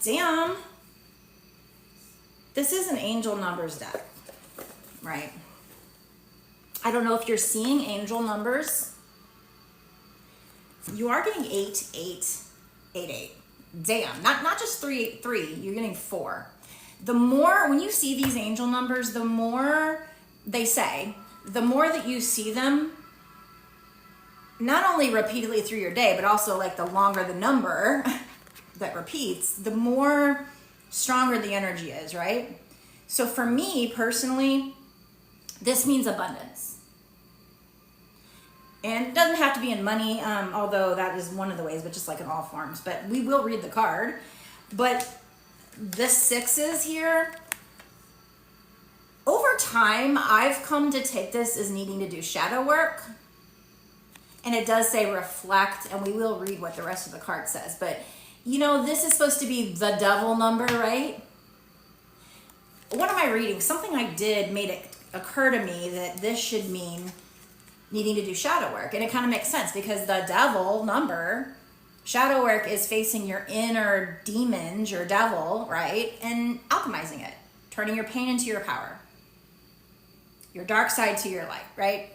damn, this is an angel numbers deck, right? I don't know if you're seeing angel numbers. You are getting 8, 8, 8, 8. Damn, not just 3, 8, 3, you're getting 4. The more, when you see these angel numbers, the more they say, the more that you see them, not only repeatedly through your day, but also like the longer the number that repeats, the more stronger the energy is, right? So for me personally, this means abundance. And it doesn't have to be in money, although that is one of the ways, but just like in all forms. But we will read the card. But the sixes here, over time, I've come to take this as needing to do shadow work. And it does say reflect, and we will read what the rest of the card says. But, you know, this is supposed to be the devil number, right? What am I reading? Something I did made it occur to me that this should mean needing to do shadow work. And it kind of makes sense because the devil number, shadow work is facing your inner demons, your devil, right? And alchemizing it, turning your pain into your power, your dark side to your light, right?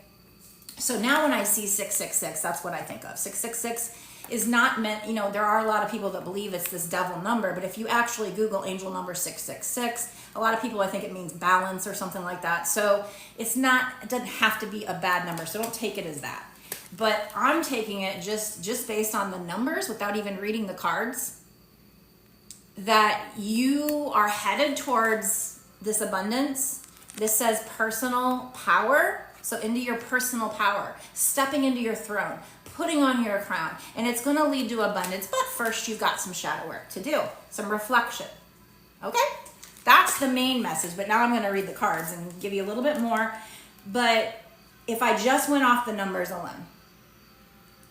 So now when I see 666, that's what I think of. 666 is not meant, you know, there are a lot of people that believe it's this devil number, but if you actually Google angel number 666, a lot of people, I think it means balance or something like that. So it's not, it doesn't have to be a bad number. So don't take it as that. But I'm taking it just based on the numbers without even reading the cards, that you are headed towards this abundance. This says personal power. So into your personal power, stepping into your throne, putting on your crown, and it's going to lead to abundance. But first you've got some shadow work to do, some reflection. Okay? That's the main message. But now I'm going to read the cards and give you a little bit more. But if I just went off the numbers alone,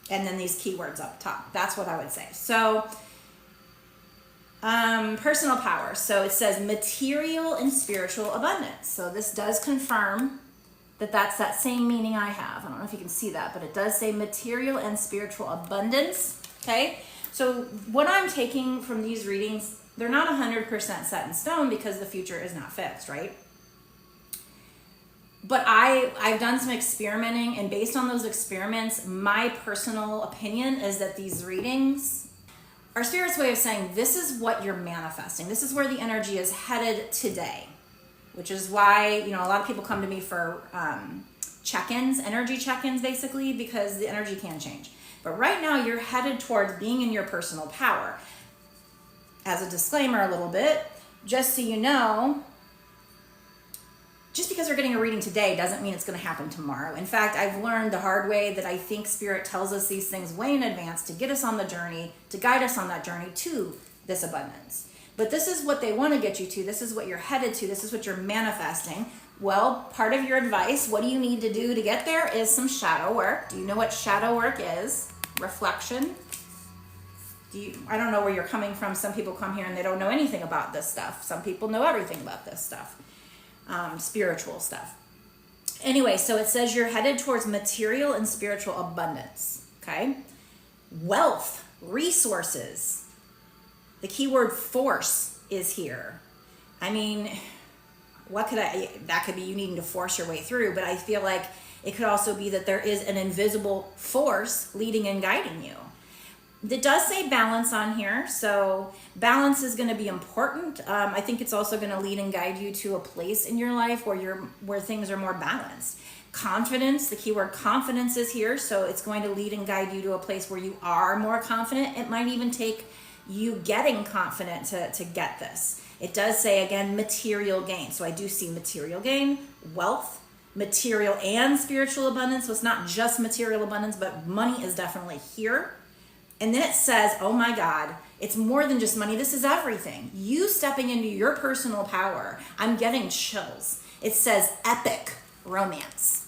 and then these keywords up top, that's what I would say. So personal power. So it says material and spiritual abundance. So this does confirm that that's that same meaning I have. I don't know if you can see that, but it does say material and spiritual abundance, okay? So what I'm taking from these readings, they're not 100% set in stone because the future is not fixed, right? But I've done some experimenting, and based on those experiments, my personal opinion is that these readings are Spirit's way of saying this is what you're manifesting. This is where the energy is headed today. Which is why, you know, a lot of people come to me for check-ins, energy check-ins, basically, because the energy can change. But right now, you're headed towards being in your personal power. As a disclaimer a little bit, just so you know, just because we're getting a reading today doesn't mean it's going to happen tomorrow. In fact, I've learned the hard way that I think Spirit tells us these things way in advance to get us on the journey, to guide us on that journey to this abundance. But this is what they want to get you to. This is what you're headed to. This is what you're manifesting. Well, part of your advice, what do you need to do to get there, is some shadow work. Do you know what shadow work is? Reflection. I don't know where you're coming from. Some people come here and they don't know anything about this stuff. Some people know everything about this stuff. Spiritual stuff. Anyway, so it says you're headed towards material and spiritual abundance. Okay? Wealth, resources. The keyword force is here. I mean, that could be you needing to force your way through, but I feel like it could also be that there is an invisible force leading and guiding you. It does say balance on here, so balance is going to be important. I think it's also going to lead and guide you to a place in your life where things are more balanced. Confidence, the keyword confidence is here, so it's going to lead and guide you to a place where you are more confident. It might even take you getting confident to get this. It does say, again, material gain. So I do see material gain, wealth, material and spiritual abundance. So it's not just material abundance, but money is definitely here. And then it says, oh my God, it's more than just money. This is everything. You stepping into your personal power. I'm getting chills. It says epic romance.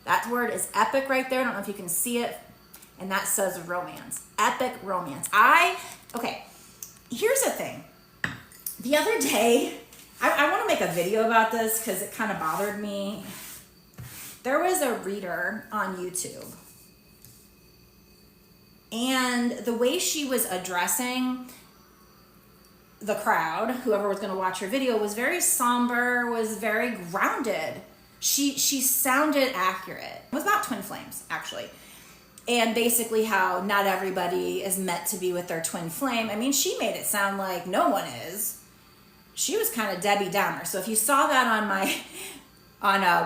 That word is epic right there. I don't know if you can see it. And that says romance. Epic romance. Okay, here's the thing. The other day, I want to make a video about this because it kind of bothered me. There was a reader on YouTube. And the way she was addressing the crowd, whoever was going to watch her video, was very somber, was very grounded. She sounded accurate. It was about twin flames, actually. And basically how not everybody is meant to be with their twin flame. I mean, she made it sound like no one is. She was kind of Debbie Downer. So if you saw that on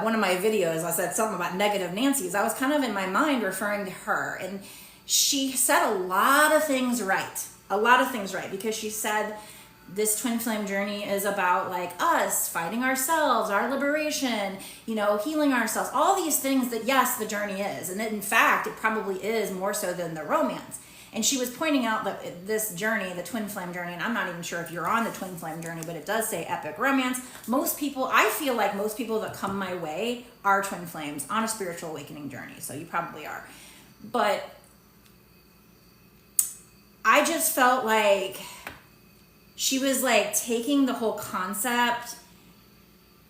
one of my videos, I said something about negative Nancy's. I was kind of in my mind referring to her. And she said a lot of things right. A lot of things right. Because she said this twin flame journey is about like us fighting ourselves, our liberation, healing ourselves, all these things that, yes, the journey is. And in fact, it probably is more so than the romance. And she was pointing out that this journey, the twin flame journey, and I'm not even sure if you're on the twin flame journey, but it does say epic romance. I feel like most people that come my way are twin flames on a spiritual awakening journey. So you probably are. But I just felt like she was like taking the whole concept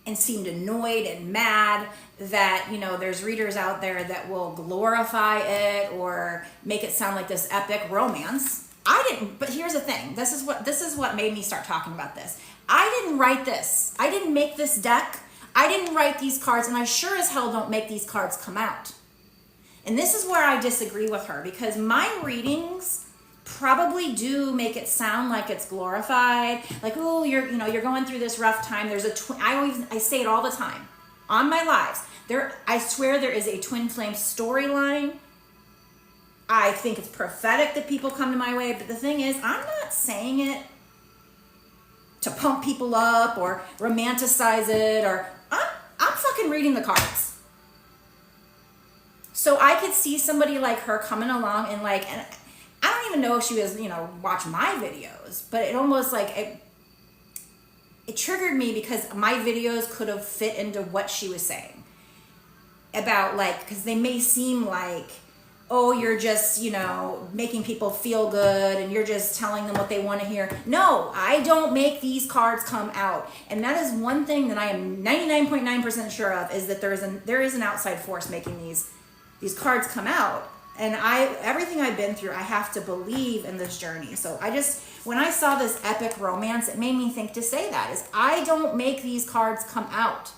and seemed annoyed and mad that, there's readers out there that will glorify it or make it sound like this epic romance. I didn't, but here's the thing. This is what made me start talking about this. I didn't write this. I didn't make this deck. I didn't write these cards, and I sure as hell don't make these cards come out. And this is where I disagree with her, because my readings probably do make it sound like it's glorified, like, oh, you're going through this rough time. There's I say it all the time on my lives. I swear there is a twin flame storyline. I think it's prophetic that people come to my way, but the thing is, I'm not saying it to pump people up or romanticize it, or I'm fucking reading the cards. So I could see somebody like her coming along and I don't even know if she was, watch my videos, but it almost it triggered me because my videos could have fit into what she was saying about because they may seem like, oh, you're just, making people feel good and you're just telling them what they want to hear. No, I don't make these cards come out. And that is one thing that I am 99.9% sure of, is that there is an outside force making these cards come out. And everything I've been through, I have to believe in this journey. So when I saw this epic romance, it made me think to say that is, I don't make these cards come out.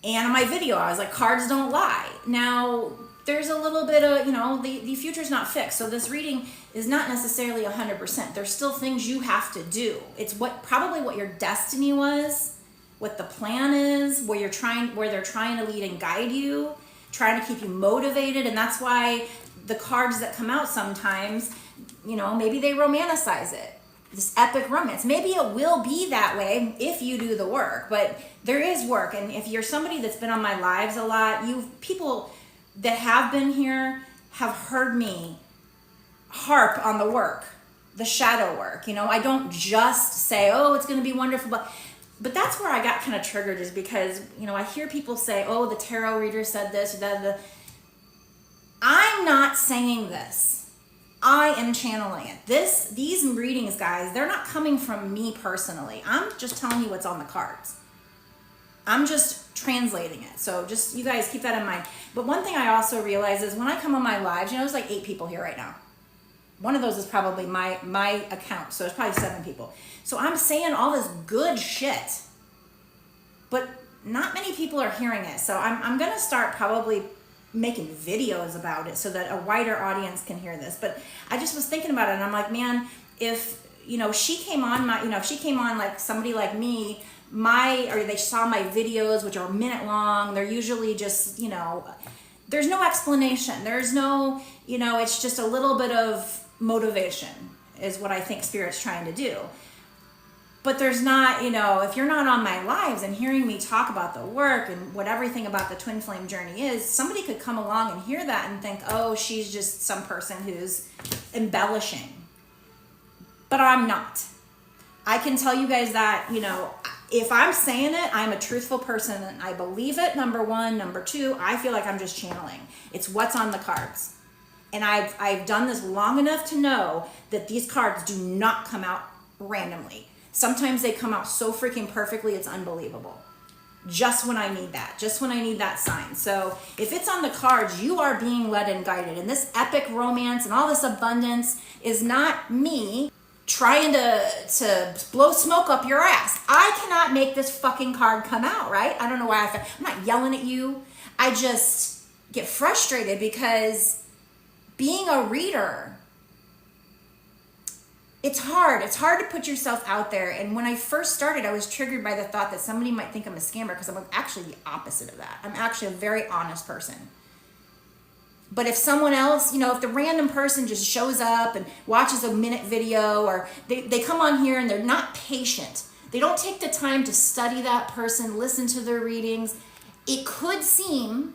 And in my video, I was like, cards don't lie. Now, there's a little bit of, the future's not fixed. So this reading is not necessarily 100%. There's still things you have to do. It's probably what your destiny was, what the plan is, where they're trying to lead and guide you, trying to keep you motivated. And that's why the cards that come out sometimes, maybe they romanticize it. This epic romance. Maybe it will be that way if you do the work, but there is work. And if you're somebody that's been on my lives a lot, people that have been here have heard me harp on the work, the shadow work. I don't just say, oh, it's going to be wonderful, but that's where I got kind of triggered, is because, I hear people say, oh, the tarot reader said this or that. I'm not saying this. I am channeling it. These readings, guys, they're not coming from me personally. I'm just telling you what's on the cards. I'm just translating it. So just, you guys keep that in mind. But one thing I also realize is when I come on my lives, there's like 8 people here right now. One of those is probably my account. So it's probably 7 people. So I'm saying all this good shit, but not many people are hearing it. So I'm going to start probably making videos about it so that a wider audience can hear this. But I just was thinking about it, and I'm like, man, if she came on if she came on like somebody like me, or they saw my videos, which are a minute long, they're usually just, there's no explanation, there's no, it's just a little bit of motivation is what I think Spirit's trying to do. But there's not, if you're not on my lives and hearing me talk about the work and what everything about the twin flame journey is, somebody could come along and hear that and think, oh, she's just some person who's embellishing. But I'm not. I can tell you guys that, if I'm saying it, I'm a truthful person and I believe it, number one. Number two, I feel like I'm just channeling. It's what's on the cards. And I've done this long enough to know that these cards do not come out randomly. Sometimes they come out so freaking perfectly, it's unbelievable. just when I need that, just when I need that sign. So if it's on the cards, you are being led and guided. And this epic romance and all this abundance is not me trying to blow smoke up your ass. I cannot make this fucking card come out, right? I don't know why I'm not yelling at you. I just get frustrated because being a reader, it's hard. It's hard to put yourself out there. And when I first started, I was triggered by the thought that somebody might think I'm a scammer, because I'm actually the opposite of that. I'm actually a very honest person. But if someone else, you know, if the random person just shows up and watches a minute video, or they come on here and they're not patient, they don't take the time to study that person, listen to their readings, it could seem,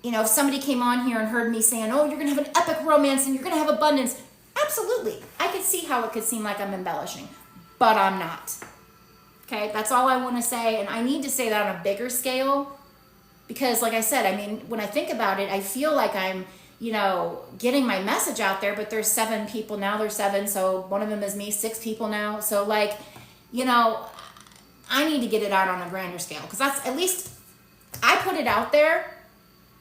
you know, if somebody came on here and heard me saying, oh, you're going to have an epic romance and you're going to have abundance, absolutely. I could see how it could seem like I'm embellishing, but I'm not. Okay, that's all I want to say. And I need to say that on a bigger scale, because like I said, I mean, when I think about it, I feel like I'm, you know, getting my message out there, but there's 7 people now. There's 7, so one of them is me, 6 people now. So like, you know, I need to get it out on a grander scale, because that's, at least I put it out there.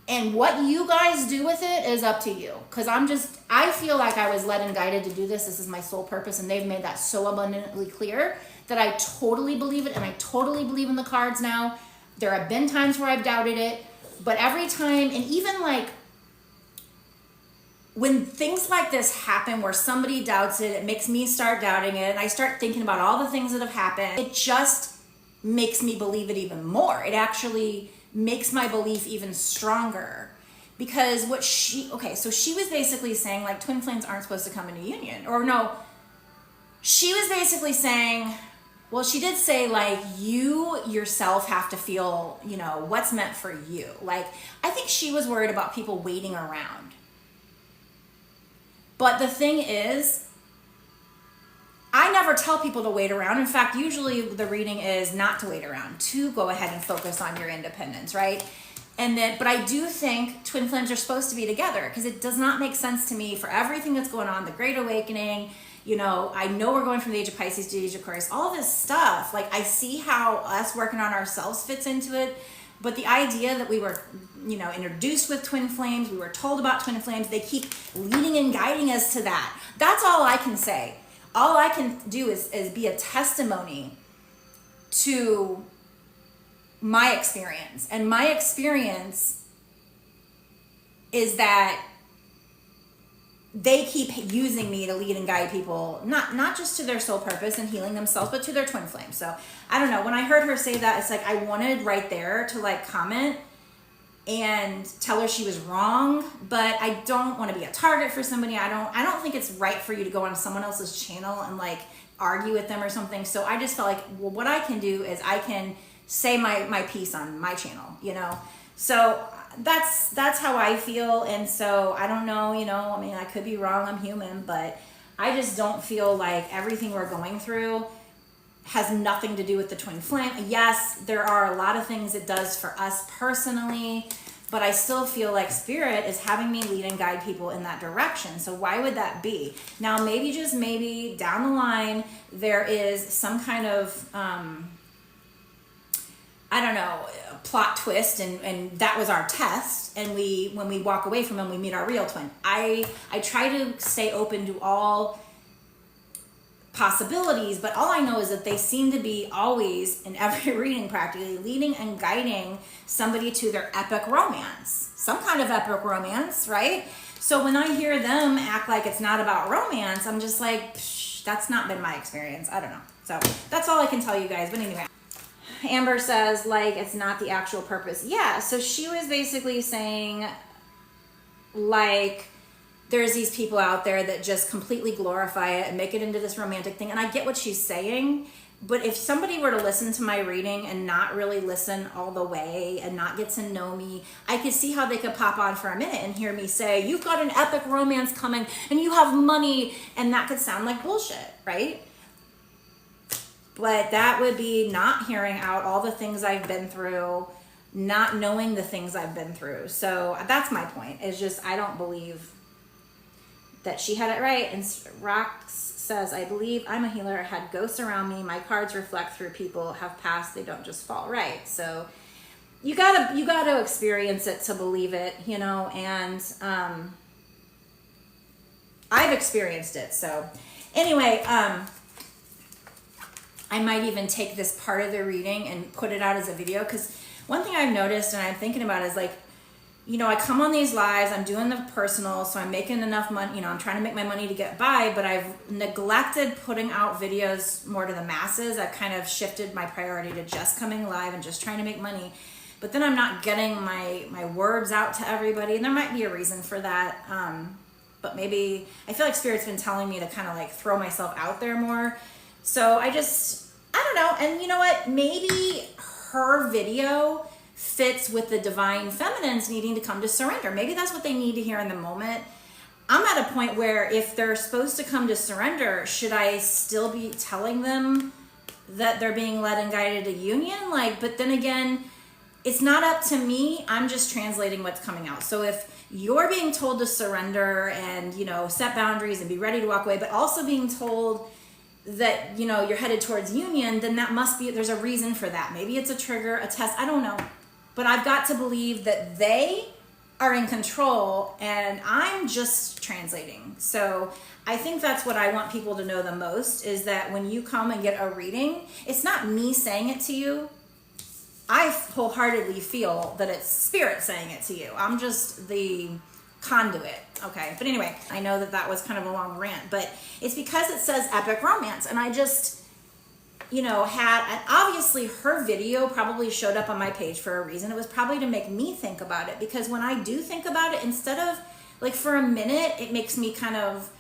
And what you guys do with it is up to you. Because I feel like I was led and guided to do this. This is my sole purpose. And they've made that so abundantly clear that I totally believe it. And I totally believe in the cards now. There have been times where I've doubted it. But every time, and even like when things like this happen where somebody doubts it, it makes me start doubting it. And I start thinking about all the things that have happened. It just makes me believe it even more. It actually makes my belief even stronger, because so she was basically saying like twin flames aren't supposed to come into union, or no, she was basically saying, well, she did say like you yourself have to feel, you know, what's meant for you. Like, I think she was worried about people waiting around. But the thing is, I never tell people to wait around. In fact, usually the reading is not to wait around, to go ahead and focus on your independence, right? But I do think twin flames are supposed to be together, because it does not make sense to me for everything that's going on, the Great Awakening, you know, I know we're going from the age of Pisces to the age of Aquarius, all this stuff. Like, I see how us working on ourselves fits into it. But the idea that we were, you know, introduced with twin flames, we were told about twin flames, they keep leading and guiding us to that. That's all I can say. All I can do is be a testimony to my experience. And my experience is that they keep using me to lead and guide people, not just to their soul purpose and healing themselves, but to their twin flame. So I don't know, when I heard her say that, it's like I wanted right there to like comment and tell her she was wrong, but I don't want to be a target for somebody. I don't think it's right for you to go on someone else's channel and like argue with them or something. So I just felt like, well, what I can do is I can say my piece on my channel, you know? So that's how I feel. And so I don't know, you know, I mean, I could be wrong, I'm human, but I just don't feel like everything we're going through has nothing to do with the twin flame. Yes, there are a lot of things it does for us personally, but I still feel like Spirit is having me lead and guide people in that direction. So why would that be? Now, maybe, just maybe, down the line, there is some kind of, I don't know, plot twist, and that was our test, and when we walk away from them, we meet our real twin. I try to stay open to all possibilities, but all I know is that they seem to be always, in every reading practically, leading and guiding somebody to their epic romance, some kind of epic romance, right? So when I hear them act like it's not about romance, I'm just like, psh, that's not been my experience. I don't know. So that's all I can tell you guys. But anyway, Amber says like it's not the actual purpose. Yeah, so she was basically saying like there's these people out there that just completely glorify it and make it into this romantic thing. And I get what she's saying, but if somebody were to listen to my reading and not really listen all the way and not get to know me, I could see how they could pop on for a minute and hear me say, you've got an epic romance coming and you have money, and that could sound like bullshit, right? But that would be not hearing out all the things I've been through, not knowing the things I've been through. So that's my point. It's just, I don't believe that she had it right. And Rox says, I believe I'm a healer. I had ghosts around me. My cards reflect through people have passed. They don't just fall. Right. So you gotta experience it to believe it, you know, and I've experienced it. So anyway, I might even take this part of the reading and put it out as a video, because one thing I've noticed and I'm thinking about is like, you know, I come on these lives, I'm doing the personal, so I'm making enough money, you know, I'm trying to make my money to get by, but I've neglected putting out videos more to the masses. I've kind of shifted my priority to just coming live and just trying to make money. But then I'm not getting my words out to everybody, and there might be a reason for that. But maybe, I feel like Spirit's been telling me to kind of like throw myself out there more. So I don't know. And you know what? Maybe her video fits with the divine feminines needing to come to surrender. Maybe that's what they need to hear in the moment. I'm at a point where if they're supposed to come to surrender, should I still be telling them that they're being led and guided to union? Like, but then again, it's not up to me. I'm just translating what's coming out. So if you're being told to surrender and, you know, set boundaries and be ready to walk away, but also being told that, you know, you're headed towards union, then that must be, there's a reason for that. Maybe it's a trigger, a test, I don't know. But I've got to believe that they are in control and I'm just translating. So I think that's what I want people to know the most, is that when you come and get a reading, it's not me saying it to you. I wholeheartedly feel that it's Spirit saying it to you. I'm just the conduit, okay? But anyway, I know that was kind of a long rant, but it's because it says epic romance, and I just, you know, and obviously her video probably showed up on my page for a reason. It was probably to make me think about it, because when I do think about it, instead of like for a minute, it makes me kind of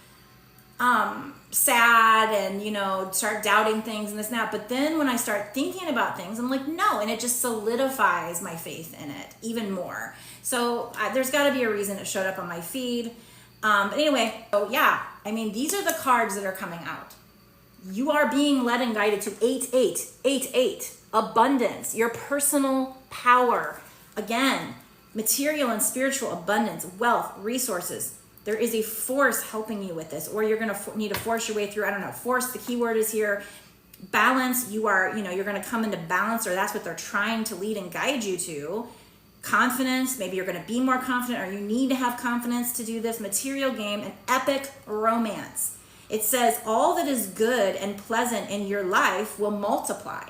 sad and, you know, start doubting things and this and that. But then when I start thinking about things, I'm like, no, and it just solidifies my faith in it even more. So there's got to be a reason it showed up on my feed. But anyway, so yeah, I mean, these are the cards that are coming out. You are being led and guided to 8888, abundance, your personal power. Again, material and spiritual abundance, wealth, resources. There is a force helping you with this, or you're going to need to force your way through. I don't know. Force, the key word is here. Balance, you are, you know, you're going to come into balance, or that's what they're trying to lead and guide you to. Confidence, maybe you're going to be more confident, or you need to have confidence to do this. Material game, and epic romance. It says all that is good and pleasant in your life will multiply.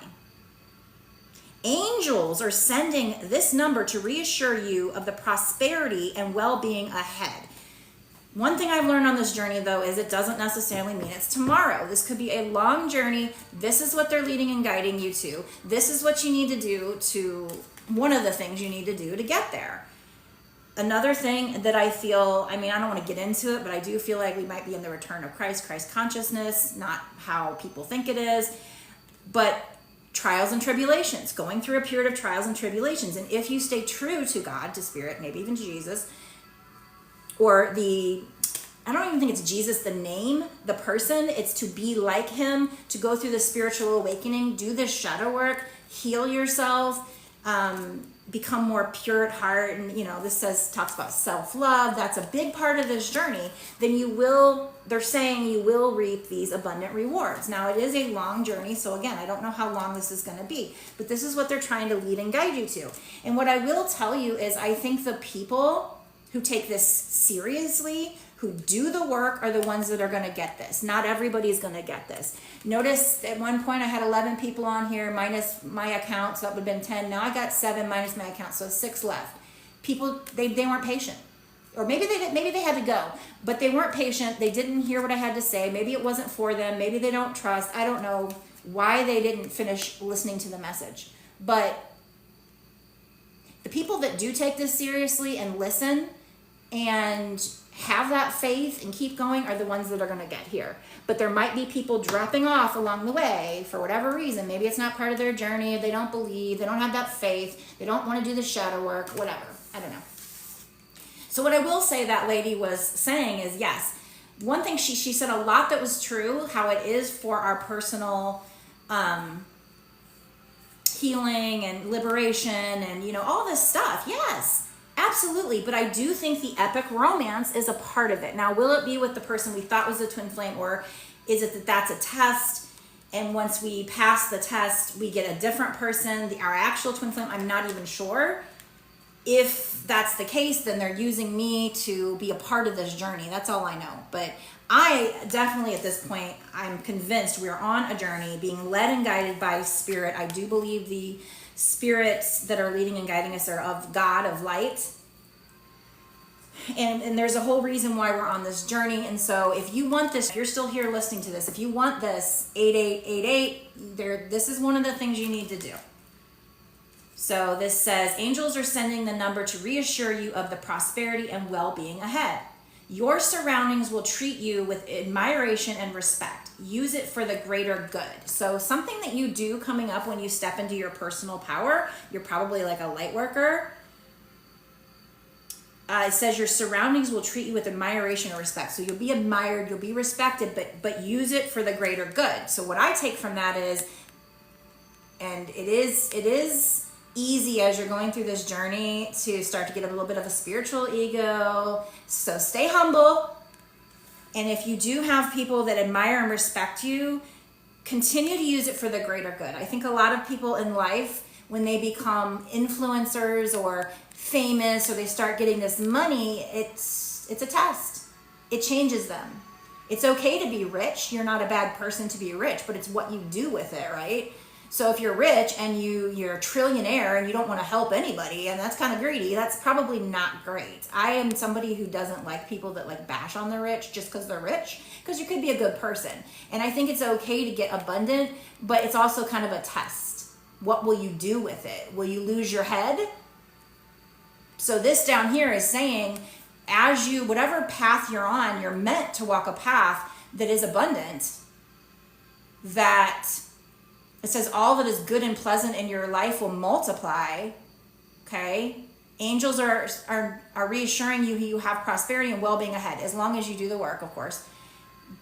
Angels are sending this number to reassure you of the prosperity and well-being ahead. One thing I've learned on this journey, though, is it doesn't necessarily mean it's tomorrow. This could be a long journey. This is what they're leading and guiding you to. This is what you need to do to, one of the things you need to do to get there. Another thing that I feel, I mean, I don't want to get into it, but I do feel like we might be in the return of Christ consciousness, not how people think it is, but trials and tribulations, going through a period of trials and tribulations. And if you stay true to God, to Spirit, maybe even to Jesus, or I don't even think it's Jesus, the name, the person, it's to be like him, to go through the spiritual awakening, do this shadow work, heal yourself, become more pure at heart. And, you know, this talks about self-love. That's a big part of this journey. Then they're saying you will reap these abundant rewards. Now, it is a long journey. So again, I don't know how long this is going to be, but this is what they're trying to lead and guide you to. And what I will tell you is I think the people who take this seriously, who do the work, are the ones that are going to get this. Not everybody's going to get this. Notice at one point I had 11 people on here minus my account, so that would have been 10. Now I got 7 minus my account, so 6 left. People, they weren't patient. Or maybe they had to go, but they weren't patient. They didn't hear what I had to say. Maybe it wasn't for them. Maybe they don't trust. I don't know why they didn't finish listening to the message. But the people that do take this seriously and listen and have that faith and keep going are the ones that are going to get here. But there might be people dropping off along the way for whatever reason. Maybe it's not part of their journey. They don't believe. They don't have that faith. They don't want to do the shadow work, whatever. I don't know. So what I will say that lady was saying is, yes, one thing she said a lot that was true, how it is for our personal healing and liberation and, you know, all this stuff. Yes, Absolutely, but I do think the epic romance is a part of it. Now, will it be with the person we thought was a twin flame, or is it that that's a test, and once we pass the test, we get a different person, our actual twin flame? I'm not even sure. If that's the case, then they're using me to be a part of this journey. That's all I know. But I definitely, at this point, I'm convinced we're on a journey, being led and guided by spirit. I do believe the spirits that are leading and guiding us are of God, of light. And there's a whole reason why we're on this journey. And so if you want this, if you're still here listening to this, if you want this 8888, this is one of the things you need to do. So this says, angels are sending the number to reassure you of the prosperity and well-being ahead. Your surroundings will treat you with admiration and respect. Use it for the greater good. So something that you do coming up when you step into your personal power, you're probably like a light worker. It says your surroundings will treat you with admiration or respect. So you'll be admired, you'll be respected, but use it for the greater good. So what I take from that is, and it is easy as you're going through this journey to start to get a little bit of a spiritual ego. So stay humble. And if you do have people that admire and respect you, continue to use it for the greater good. I think a lot of people in life, when they become influencers or famous, or they start getting this money, it's a test. It changes them. It's okay to be rich. You're not a bad person to be rich, but it's what you do with it, right? So if you're rich and you're a trillionaire and you don't want to help anybody, and that's kind of greedy, that's probably not great. I am somebody who doesn't like people that like bash on the rich just because they're rich, because you could be a good person. And I think it's okay to get abundant, but it's also kind of a test. What will you do with it? Will you lose your head? So this down here is saying, as you, whatever path you're on, you're meant to walk a path that is abundant, that it says all that is good and pleasant in your life will multiply. Okay. Angels are reassuring you you have prosperity and well-being ahead, as long as you do the work, of course.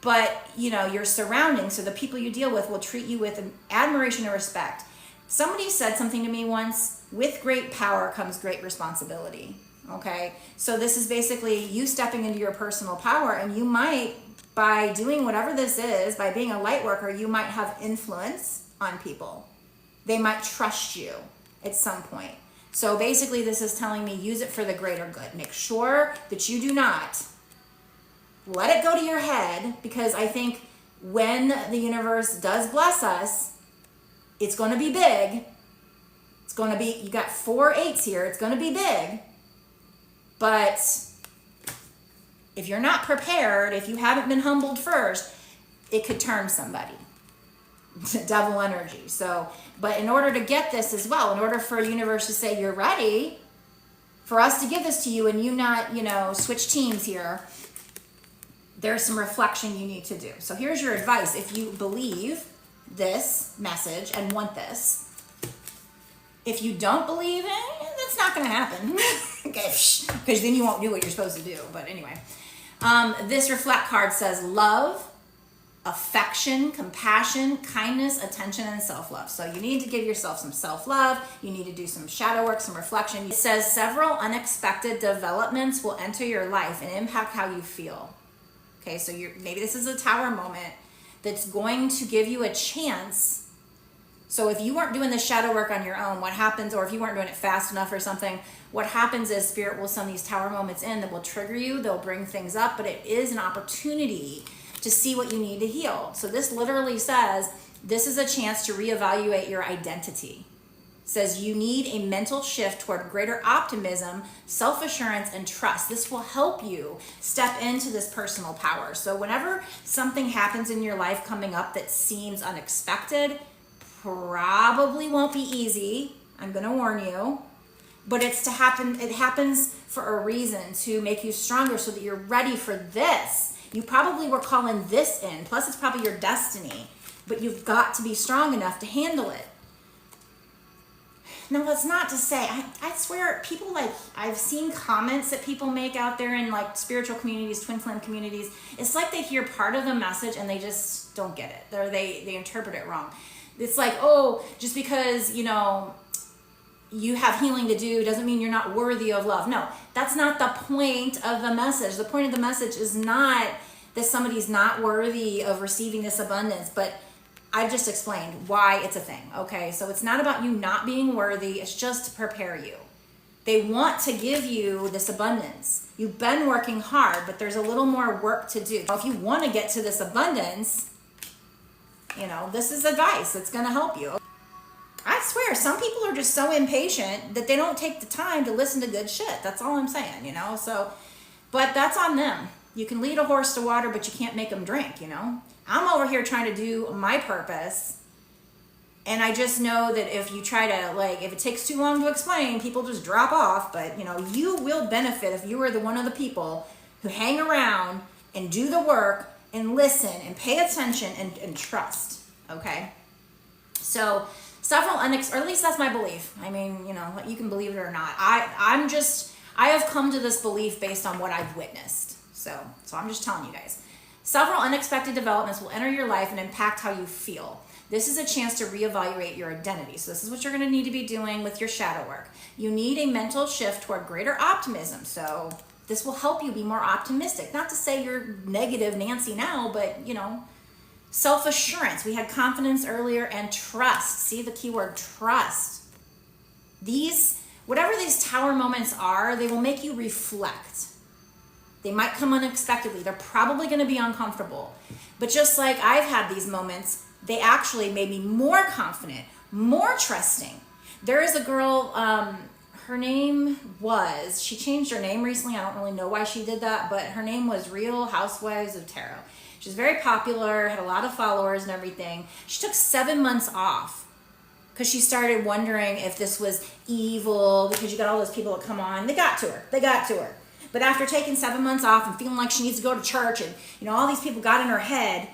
But your surroundings, so the people you deal with, will treat you with admiration and respect. Somebody said something to me once, with great power comes great responsibility. Okay. So this is basically you stepping into your personal power, and you might, by doing whatever this is, by being a light worker, you might have influence on people. They might trust you at some point. So basically this is telling me, use it for the greater good. Make sure that you do not let it go to your head, because I think when the universe does bless us, it's going to be big. It's going to be, you got 4 8s here. It's going to be big. But if you're not prepared, if you haven't been humbled first, it could turn somebody. Devil energy. So, but in order to get this as well, in order for the universe to say you're ready for us to give this to you, and you not, switch teams here, there's some reflection you need to do. So here's your advice. If you believe this message and want this, if you don't believe it, that's not going to happen. Okay, because then you won't do what you're supposed to do. But anyway, this reflect card says love, affection, compassion, kindness, attention, and self-love. So you need to give yourself some self-love. You need to do some shadow work, some reflection. It says several unexpected developments will enter your life and impact how you feel. Okay, so maybe this is a tower moment that's going to give you a chance. So if you weren't doing the shadow work on your own, what happens, or if you weren't doing it fast enough or something, what happens is spirit will send these tower moments in that will trigger you. They'll bring things up, but it is an opportunity to see what you need to heal. So this literally says, this is a chance to reevaluate your identity. It says you need a mental shift toward greater optimism, self-assurance, and trust. This will help you step into this personal power. So whenever something happens in your life coming up that seems unexpected, probably won't be easy. I'm going to warn you. But it's to happen. It happens for a reason, to make you stronger so that you're ready for this. You probably were calling this in, plus it's probably your destiny, but you've got to be strong enough to handle it. Now, that's not to say, I swear, people I've seen comments that people make out there in spiritual communities, twin flame communities. It's like they hear part of the message and they just don't get it. Or they interpret it wrong. It's like, oh, just because, you have healing to do doesn't mean you're not worthy of love. No, that's not the point of the message. The point of the message is not that somebody's not worthy of receiving this abundance, but I've just explained why it's a thing, okay? So it's not about you not being worthy, it's just to prepare you. They want to give you this abundance. You've been working hard, but there's a little more work to do. If you want to get to this abundance, you know, this is advice that's going to help you. I swear, some people are just so impatient that they don't take the time to listen to good shit. That's all I'm saying, you know? So, but that's on them. You can lead a horse to water, but you can't make them drink, you know? I'm over here trying to do my purpose. And I just know that if you try to, like, if it takes too long to explain, people just drop off. But, you know, you will benefit if you are the one of the people who hang around and do the work and listen and pay attention and trust, okay? So several, or at least that's my belief. I mean, you know, you can believe it or not. I have come to this belief based on what I've witnessed. So I'm just telling you guys. Several unexpected developments will enter your life and impact how you feel. This is a chance to reevaluate your identity. So this is what you're going to need to be doing with your shadow work. You need a mental shift toward greater optimism. So this will help you be more optimistic. Not to say you're negative Nancy now, but, you know, self-assurance. We had confidence earlier, and trust. See the keyword trust. Whatever these tower moments are, they will make you reflect. They might come unexpectedly. They're probably going to be uncomfortable. But just like I've had these moments, they actually made me more confident, more trusting. There is a girl, her name was, she changed her name recently. I don't really know why she did that, but her name was Real Housewives of Tarot. She's very popular, had a lot of followers and everything. She took 7 months off because she started wondering if this was evil, because you got all those people that come on. They got to her. But after taking 7 months off and feeling like she needs to go to church and, you know, all these people got in her head,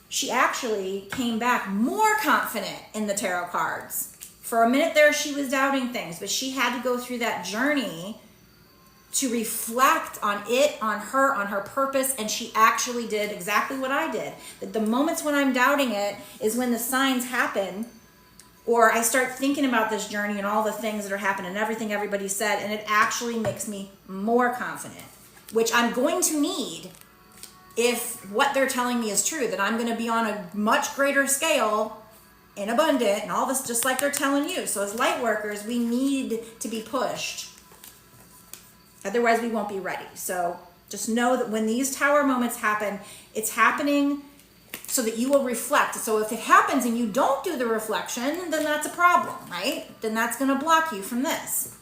she actually came back more confident in the tarot cards. For a minute there, she was doubting things, but she had to go through that journey to reflect on it, on her purpose, and she actually did exactly what I did. That the moments when I'm doubting it is when the signs happen, or I start thinking about this journey and all the things that are happening and everything everybody said, and it actually makes me more confident, which I'm going to need if what they're telling me is true, that I'm going to be on a much greater scale and abundant and all this, just like they're telling you. So as light workers, we need to be pushed. Otherwise, we won't be ready. So just know that when these tower moments happen, it's happening so that you will reflect. So if it happens and you don't do the reflection, then that's a problem, right? Then that's going to block you from this.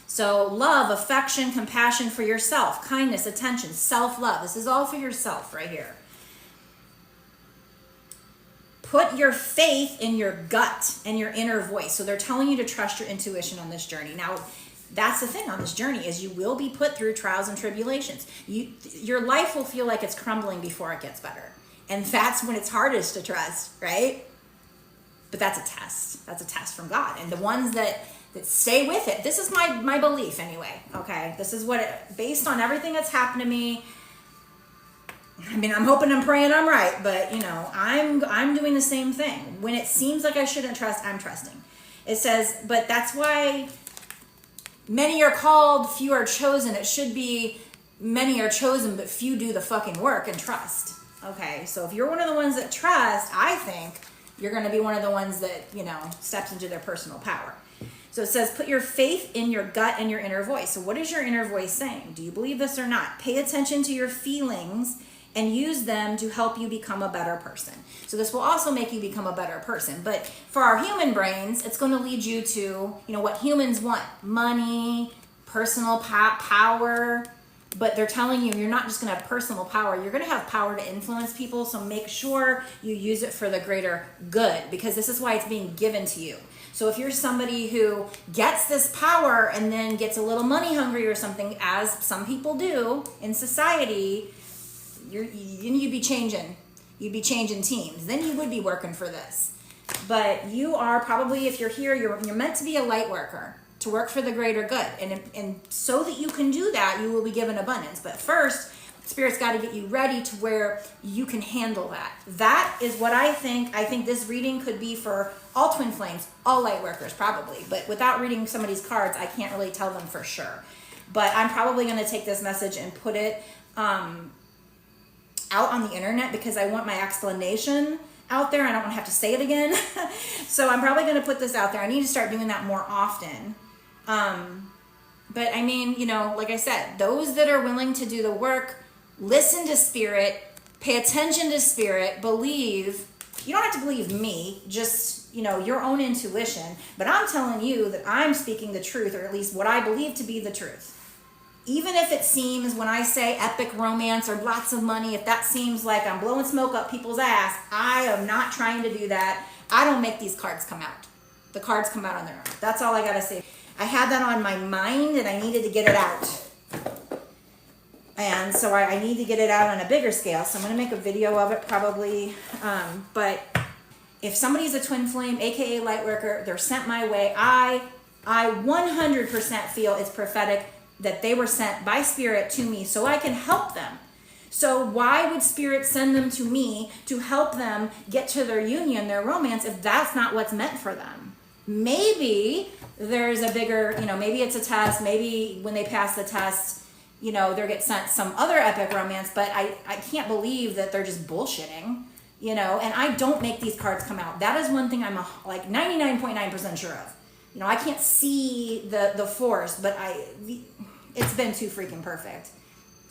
So love, affection, compassion for yourself, kindness, attention, self-love. This is all for yourself right here. Put your faith in your gut and your inner voice. So they're telling you to trust your intuition on this journey. Now, that's the thing on this journey, is you will be put through trials and tribulations. Your life will feel like it's crumbling before it gets better. And that's when it's hardest to trust, right? But that's a test. That's a test from God. And the ones that stay with it, this is my belief anyway, okay? This is based on everything that's happened to me. I mean, I'm hoping, I'm praying I'm right, but, you know, I'm doing the same thing. When it seems like I shouldn't trust, I'm trusting. It says, but that's why many are called, few are chosen. It should be many are chosen, but few do the fucking work and trust. Okay, so if you're one of the ones that trust, I think you're going to be one of the ones that, you know, steps into their personal power. So it says, put your faith in your gut and your inner voice. So what is your inner voice saying? Do you believe this or not? Pay attention to your feelings and use them to help you become a better person. So this will also make you become a better person. But for our human brains, it's going to lead you to, you know, what humans want. Money, personal power. But they're telling you you're not just going to have personal power. You're going to have power to influence people. So make sure you use it for the greater good, because this is why it's being given to you. So if you're somebody who gets this power and then gets a little money hungry or something, as some people do in society, you'd be changing. You'd be changing teams. Then you would be working for this. But you are probably, if you're here, you're meant to be a light worker, to work for the greater good. And so that you can do that, you will be given abundance. But first, Spirit's got to get you ready to where you can handle that. That is what I think. I think this reading could be for all twin flames, all light workers probably. But without reading somebody's cards, I can't really tell them for sure. But I'm probably going to take this message and put it out on the internet because I want my explanation out there. I don't want to have to say it again. So I'm probably going to put this out there. I need to start doing that more often. But I mean, you know, like I said, those that are willing to do the work, listen to Spirit, pay attention to Spirit, believe. You don't have to believe me, just, you know, your own intuition. But I'm telling you that I'm speaking the truth, or at least what I believe to be the truth. Even if it seems, when I say epic romance or lots of money, if that seems like I'm blowing smoke up people's ass, I am not trying to do that. I don't make these cards come out. The cards come out on their own. That's all I gotta say. I had that on my mind and I needed to get it out. And so I need to get it out on a bigger scale. So I'm gonna make a video of it probably. But if somebody's a twin flame, AKA light worker, they're sent my way, I 100% feel it's prophetic that they were sent by Spirit to me so I can help them. So why would Spirit send them to me to help them get to their union, their romance, if that's not what's meant for them? Maybe there's a bigger, you know, maybe it's a test. Maybe when they pass the test, you know, they'll get sent some other epic romance, but I can't believe that they're just bullshitting, you know, and I don't make these cards come out. That is one thing I'm like 99.9% sure of. You know, I can't see the force, but it's been too freaking perfect.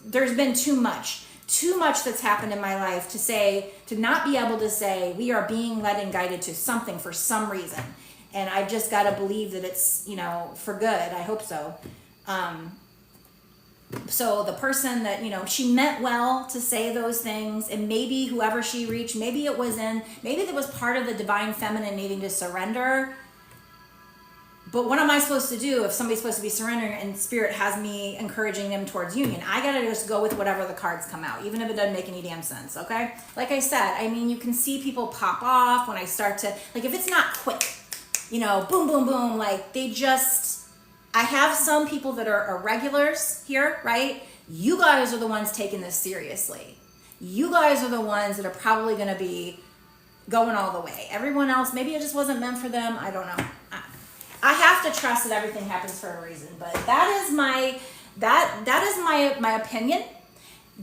There's been too much that's happened in my life to not be able to say we are being led and guided to something for some reason. And I just got to believe that it's, you know, for good. I hope so. So the person that, you know, she meant well to say those things, and maybe whoever she reached, maybe it was part of the divine feminine needing to surrender. But what am I supposed to do if somebody's supposed to be surrendering and Spirit has me encouraging them towards union? I got to just go with whatever the cards come out, even if it doesn't make any damn sense, okay? Like I said, I mean, you can see people pop off when I start to, like, if it's not quick, you know, boom, boom, boom, like I have some people that are regulars here, right? You guys are the ones taking this seriously. You guys are the ones that are probably going to be going all the way. Everyone else, maybe it just wasn't meant for them. I don't know. I have to trust that everything happens for a reason, but that is my opinion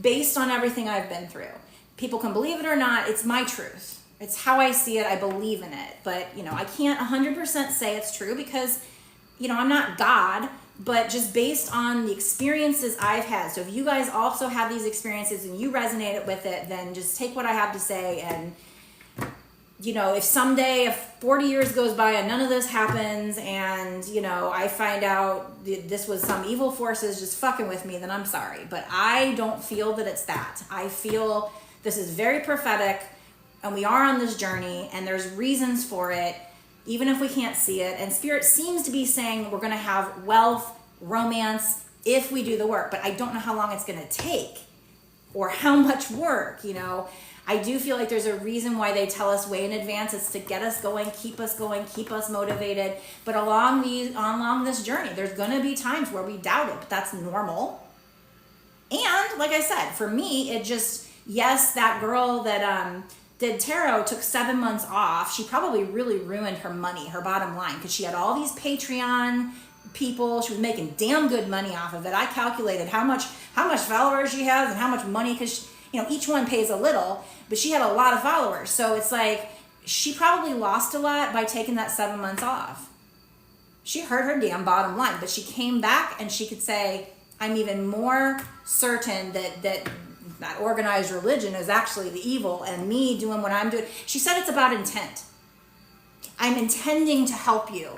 based on everything I've been through. People can believe it or not. It's my truth. It's how I see it. I believe in it, but you know, I can't 100% say it's true because, you know, I'm not God, but just based on the experiences I've had. So if you guys also have these experiences and you resonated with it, then just take what I have to say. And you know, if someday, if 40 years goes by and none of this happens and, you know, I find out this was some evil forces just fucking with me, then I'm sorry. But I don't feel that it's that. I feel this is very prophetic and we are on this journey and there's reasons for it, even if we can't see it. And Spirit seems to be saying we're going to have wealth, romance, if we do the work. But I don't know how long it's going to take or how much work, you know. I do feel like there's a reason why they tell us way in advance. It's to get us going, keep us motivated. But along this journey, there's going to be times where we doubt it, but that's normal. And like I said, for me, it just, yes, that girl that did tarot took 7 months off. She probably really ruined her money, her bottom line, because she had all these Patreon people. She was making damn good money off of it. I calculated how much followers she has and how much money, because you know, each one pays a little, but she had a lot of followers. So it's like, she probably lost a lot by taking that 7 months off. She hurt her damn bottom line, but she came back and she could say, I'm even more certain that organized religion is actually the evil and me doing what I'm doing. She said it's about intent. I'm intending to help you.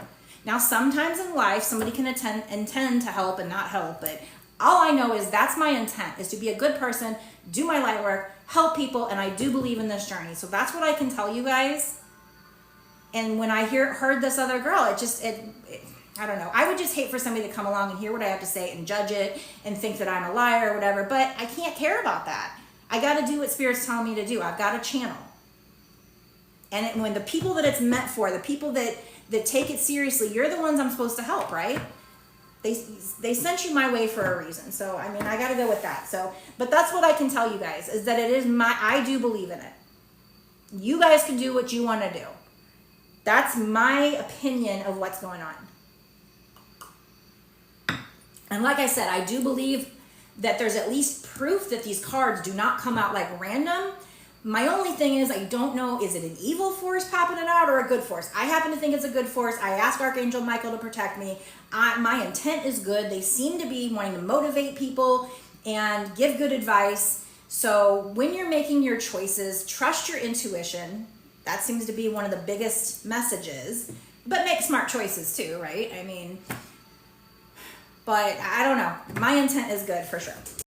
Now, sometimes in life, somebody can intend to help and not help, but all I know is that's my intent, is to be a good person, do my light work, help people, and I do believe in this journey. So that's what I can tell you guys. And when I heard this other girl, I don't know. I would just hate for somebody to come along and hear what I have to say and judge it and think that I'm a liar or whatever, but I can't care about that. I got to do what Spirit's telling me to do. I've got a channel. And when the people that it's meant for, the people that take it seriously, you're the ones I'm supposed to help, right? they sent you my way for a reason. So, I mean, I got to go with that. So, but that's what I can tell you guys is that it is I do believe in it. You guys can do what you want to do. That's my opinion of what's going on. And like I said, I do believe that there's at least proof that these cards do not come out like random. My only thing is I don't know, is it an evil force popping it out or a good force? I happen to think it's a good force. I asked Archangel Michael to protect me. My intent is good. They seem to be wanting to motivate people and give good advice. So when you're making your choices, trust your intuition. That seems to be one of the biggest messages. But make smart choices too, right? I mean, but I don't know. My intent is good for sure.